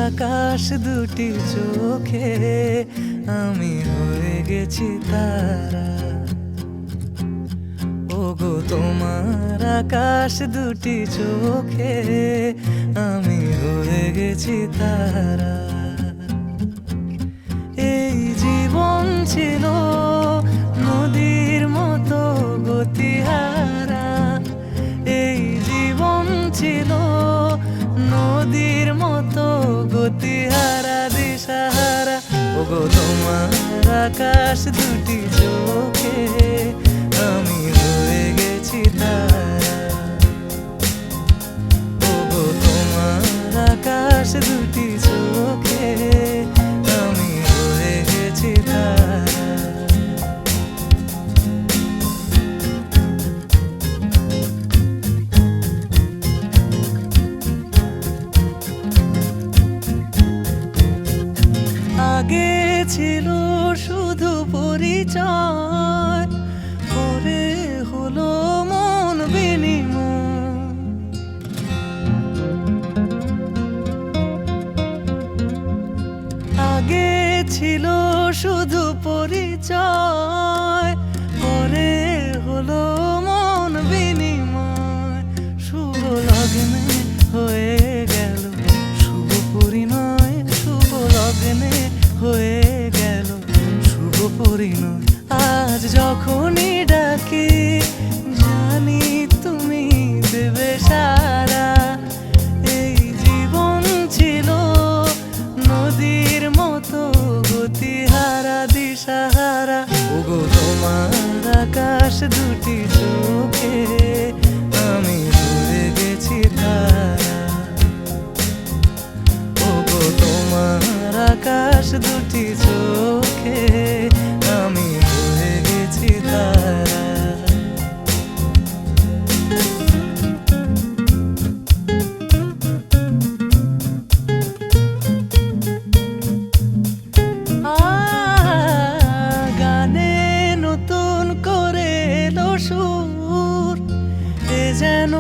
আকাশ দুটি চোখে আমি হয়ে গেছি তারা। ওগো তোমার আকাশ দুটি চোখে আমি হয়ে গেছি তারা। এই জীবন ছিল নদীর মতো গতিহারা, এই জীবন ছিল নদীর মতো গতিহারা দিশাহারা। ওগো তোমার আকাশ দুটি চোখে আমি হয়ে গেছি তারা। ওগো তোমার আকাশ দুটি চোখে আমি হয়ে গেছি তারা। আগে ছিল শুধু পরিচয়, পরে হলো মন বিনিময়। আগে ছিল শুধু পরিচয়, পরে হলো মন বিনিময়। শুভ লগ্নে হয়ে গেল শুভ পরিণয়, শুভ লগ্নে হয়ে গেল শুভ পরিণয়। আজ যখনই ডাকি জানি তুমি দেবে সারা। এই জীবন ছিল নদীর মতো গতিহারা দিশাহারা। ওগো তোমার আকাশ দুটি চোখে আমি হয়ে গেছি তারা। ওগো তোমার আকাশ দুটি চোখে আমি হয়ে গেছি তারা। গানে নতুন করে এলো সুর, এ যেন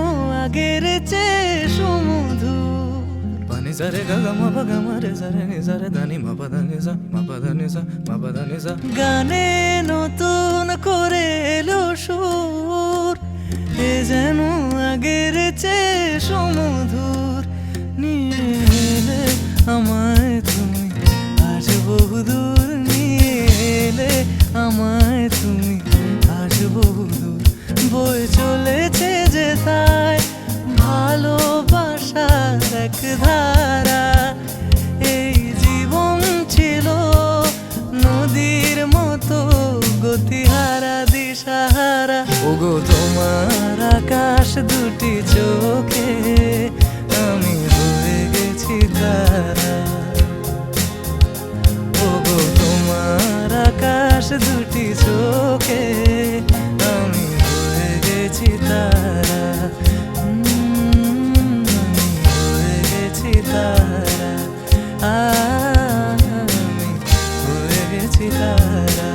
আগের চেয়ে সুমধুর। পানি সারে গা গা মা গা মা রে সারে নি সারে ধানি মা পা ধানি সা মা পা ধানি সা মা পা ধানি সা। গানে নতুন করে এলো সুর, এ যেন আগের চেয়ে সুমধুর। নিয়ে এলে আমায় তুমি আজ বহুদূর, নিয়ে এলে আমায় তুমি আজ বহুদূর। বয়ে চলেছে যে তাই ভালোবাসার এক ধারা। এই জীবন ছিল নদীর মতো গতিহারা দিশাহারা। ওগো তোমার আকাশ দুটি চোখে আমি হয়ে গেছি তারা। ওগো তোমার আকাশ দুটি চোখে আমি হয়ে গেছি তারা। আমি হয়ে গেছি তারা, আমি হয়ে গেছি তারা।